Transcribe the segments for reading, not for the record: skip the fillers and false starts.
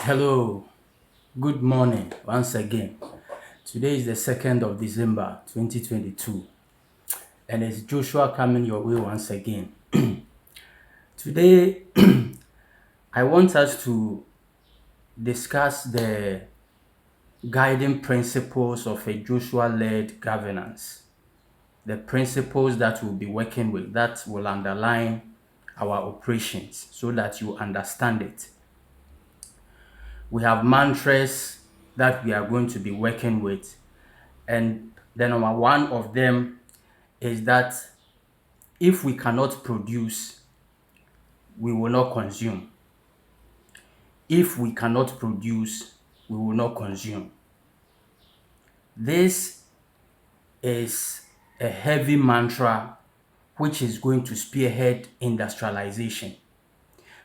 Hello, good morning once again. Today is the 2nd of December 2022, and it's Joshua coming your way once again. Today, I want us to discuss the guiding principles of a Joshua led governance, the principles that we'll be working with that will underline our operations so that you understand it. We have mantras that we are going to be working with. And the number one of them is that if we cannot produce, we will not consume. If we cannot produce, we will not consume. This is a heavy mantra which is going to spearhead industrialization,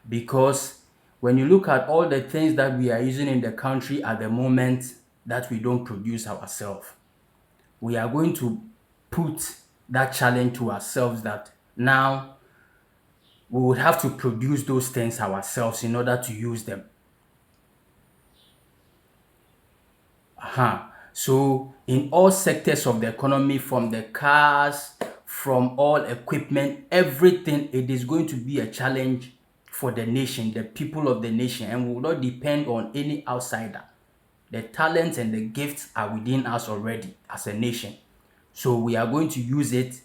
because when you look at all the things that we are using in the country at the moment that we don't produce ourselves, we are going to put that challenge to ourselves that now we would have to produce those things ourselves in order to use them. So in all sectors of the economy, from the cars, from all equipment, everything, it is going to be a challenge for the nation, the people of the nation, and we will not depend on any outsider. The talents and the gifts are within us already as a nation. So we are going to use it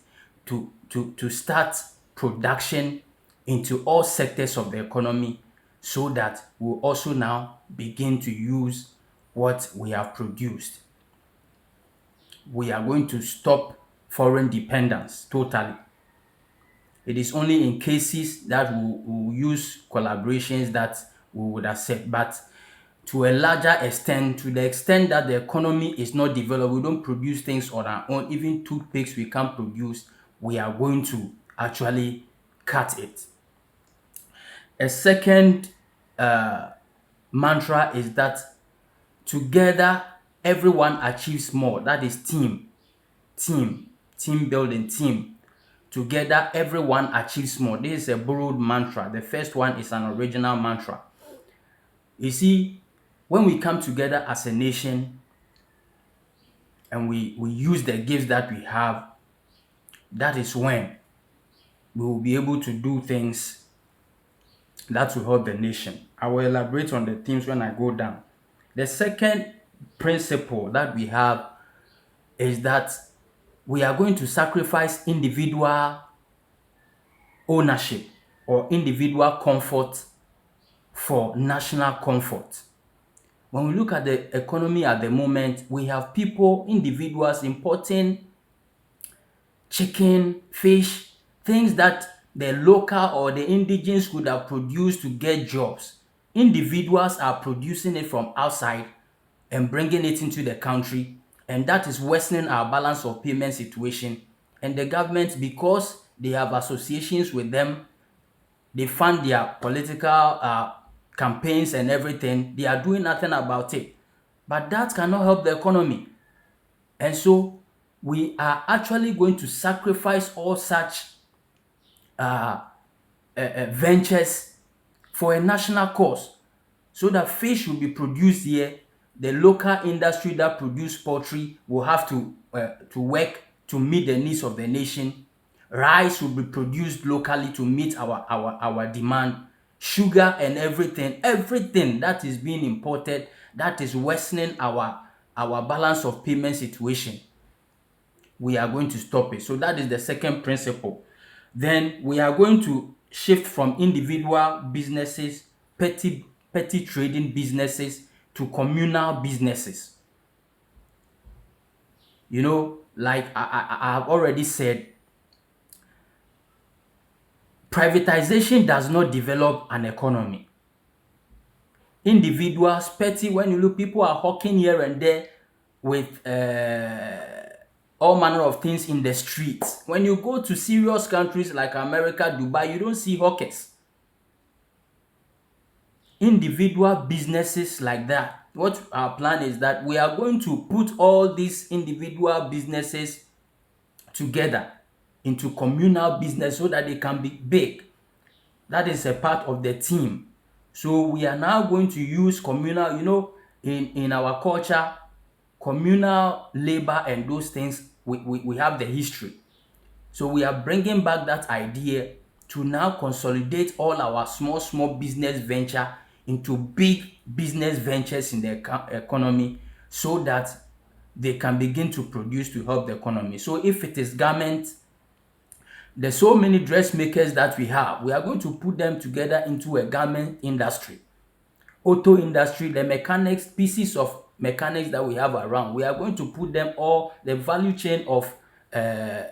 to start production into all sectors of the economy so that we'll also now begin to use what we have produced. We are going to stop foreign dependence totally. It is only in cases that we'll use collaborations that we would accept. But to a larger extent, to the extent that the economy is not developed, we don't produce things on our own, even toothpicks we can't produce, we are going to actually cut it. A second mantra is that together everyone achieves more. That is team building, team. Together everyone achieves more. This is a borrowed mantra. The first one is an original mantra. You see, when we come together as a nation and we use the gifts that we have, that is when we will be able to do things that will help the nation. I will elaborate on the themes when I go down. The second principle that we have is that we are going to sacrifice individual ownership or individual comfort for national comfort. When we look at the economy at the moment, we have people, individuals importing chicken, fish, things that the local or the indigenous could have produced to get jobs. Individuals are producing it from outside and bringing it into the country, and that is worsening our balance of payment situation. And the government, because they have associations with them, they fund their political campaigns and everything, they are doing nothing about it. But that cannot help the economy. And so we are actually going to sacrifice all such ventures for a national cause so that fish will be produced here. The local industry that produce poultry will have to work to meet the needs of the nation. Rice will be produced locally to meet our demand. Sugar and everything that is being imported, that is worsening our balance of payment situation, we are going to stop it. So that is the second principle. Then we are going to shift from individual businesses, petty trading businesses, to communal businesses. Like I have already said, privatization does not develop an economy. Individuals, petty, when you look, people are hawking here and there with all manner of things in the streets. When you go to serious countries like America, Dubai, you don't see hawkers. Individual businesses like that. What our plan is that we are going to put all these individual businesses together into communal business so that they can be big. That is a part of the team. So we are now going to use communal, in our culture, communal labor and those things, we have the history. So we are bringing back that idea to now consolidate all our small, small business venture into big business ventures in the economy, so that they can begin to produce to help the economy. So if it is garment, there's so many dressmakers that we have. We are going to put them together into a garment industry, auto industry, the mechanics, pieces of mechanics that we have around. We are going to put them all, the value chain of uh,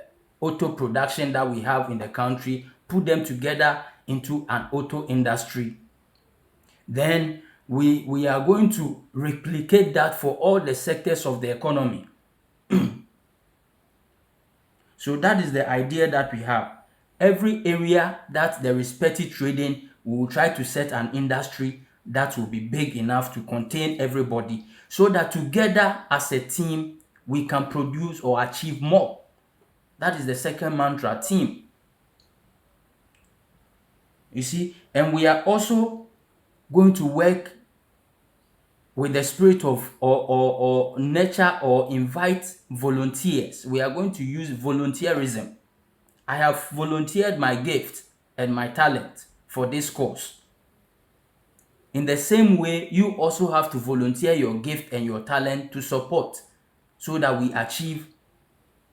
auto production that we have in the country, put them together into an auto industry. Then we are going to replicate that for all the sectors of the economy. So that is the idea that we have. Every area that there is petty trading, we will try to set an industry that will be big enough to contain everybody, so that together as a team we can produce or achieve more. That is the second mantra, team. You see, and we are also going to work with the spirit of, or nurture or invite volunteers. We are going to use volunteerism. I have volunteered my gift and my talent for this course. In the same way, you also have to volunteer your gift and your talent to support, so that we achieve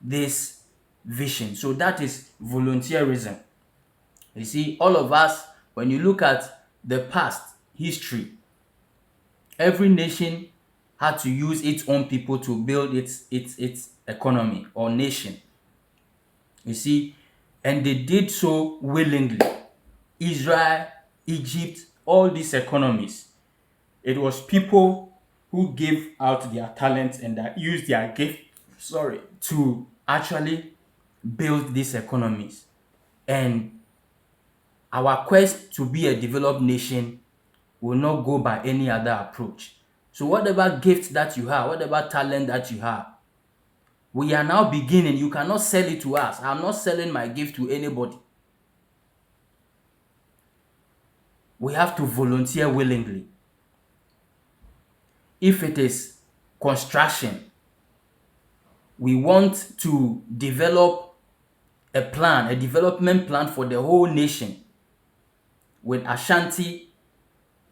this vision. So that is volunteerism. You see, all of us, when you look at the past history, every nation had to use its own people to build its economy or nation. You see, and they did so willingly. Israel, Egypt, all these economies. It was people who gave out their talents and that used their gift, to actually build these economies. And our quest to be a developed nation will not go by any other approach. So whatever gift that you have, whatever talent that you have, we are now beginning. You cannot sell it to us. I'm not selling my gift to anybody. We have to volunteer willingly. If it is construction, we want to develop a plan, a development plan for the whole nation, with Ashanti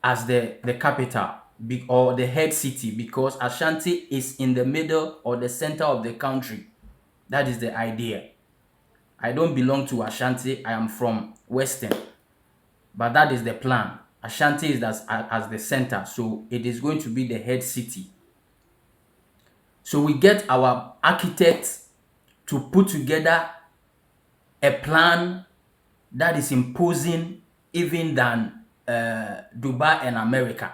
as the capital, or the head city, because Ashanti is in the middle or the center of the country. That is the idea. I don't belong to Ashanti, I am from Western, but that is the plan. Ashanti is as the center, so it is going to be the head city. So we get our architects to put together a plan that is imposing even than Dubai and America.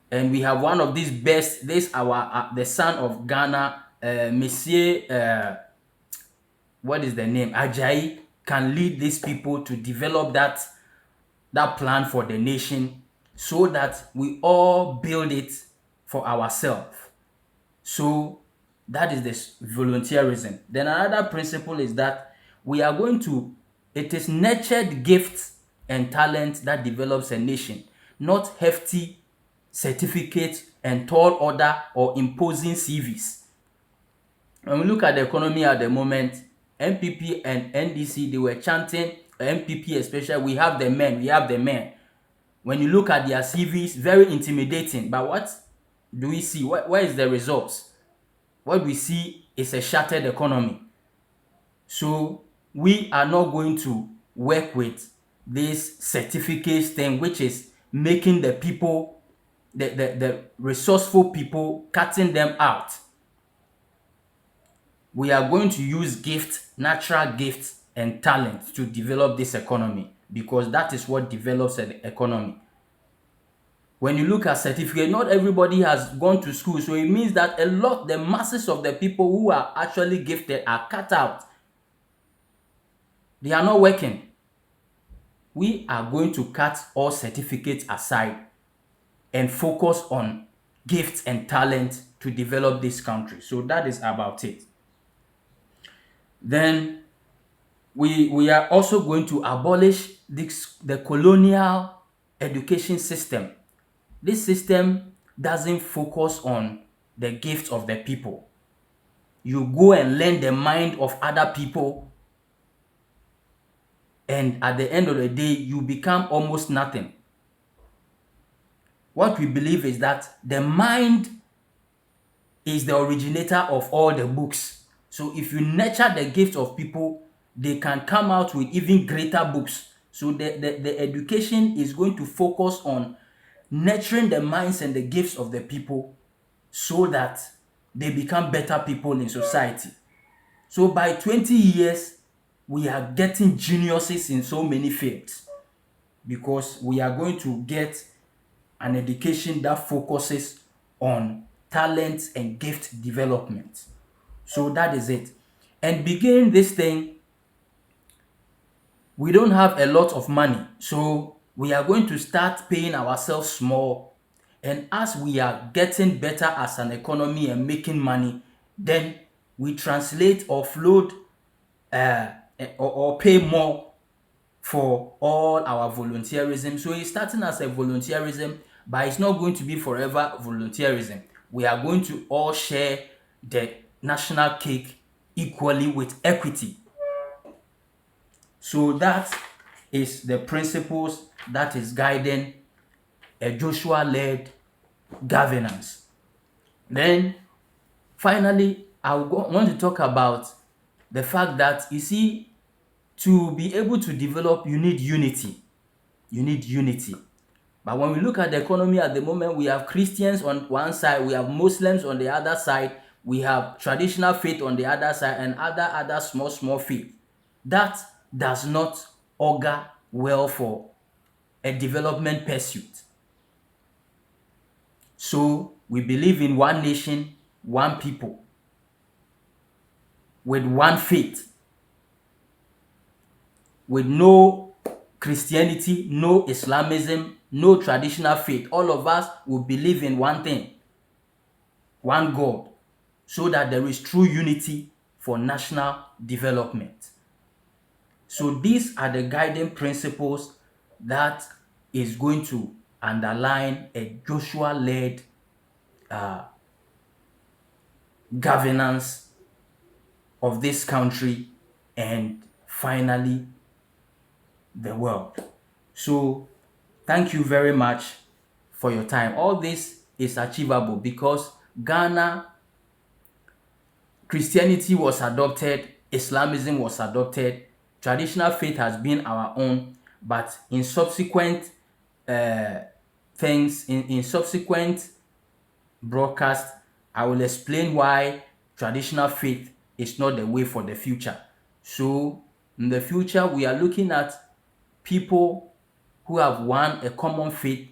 And we have one of these best, the son of Ghana, Monsieur, what is the name? Ajayi can lead these people to develop that plan for the nation, so that we all build it for ourselves. So that is this volunteerism. Then another principle is that it is nurtured gifts and talent that develops a nation, not hefty certificates and tall order or imposing CVs. When we look at the economy at the moment, NPP and NDC, they were chanting, NPP especially, we have the men, we have the men. When you look at their CVs, very intimidating. But what do we see? Where is the results? What we see is a shattered economy. So we are not going to work with this certificates thing, which is making the people, the resourceful people, cutting them out. We are going to use gifts, natural gifts and talent to develop this economy, because that is what develops an economy. When you look at certificate, not everybody has gone to school, so it means that the masses of the people who are actually gifted are cut out. They are not working. We are going to cut all certificates aside and focus on gifts and talent to develop this country. So that is about it. Then we are also going to abolish the colonial education system. This system doesn't focus on the gifts of the people. You go and learn the mind of other people, and at the end of the day, you become almost nothing. What we believe is that the mind is the originator of all the books. So if you nurture the gift of people, they can come out with even greater books. So the education is going to focus on nurturing the minds and the gifts of the people so that they become better people in society. So by 20 years, we are getting geniuses in so many fields because we are going to get an education that focuses on talent and gift development. So that is it. And beginning this thing, we don't have a lot of money. So we are going to start paying ourselves small. And as we are getting better as an economy and making money, then we translate, offload, or pay more for all our volunteerism. So it's starting as a volunteerism, but it's not going to be forever volunteerism. We are going to all share the national cake equally with equity. So that is the principles that is guiding a Joshua-led governance. Then finally, want to talk about the fact that, you see, to be able to develop, you need unity. You need unity. But when we look at the economy at the moment, we have Christians on one side, we have Muslims on the other side, we have traditional faith on the other side, and other small faith. That does not augur well for a development pursuit. So we believe in one nation, one people, with one faith, with no Christianity, no Islamism, no traditional faith. All of us will believe in one thing, one God, so that there is true unity for national development. So these are the guiding principles that is going to underline a Joshua-led governance of this country and finally the world. So thank you very much for your time. All this is achievable because Ghana, Christianity was adopted, Islamism was adopted, traditional faith has been our own, but in subsequent in subsequent broadcast, I will explain why traditional faith is not the way for the future. So in the future, we are looking at people who have a common faith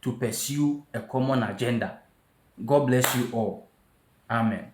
to pursue a common agenda. God bless you all. Amen.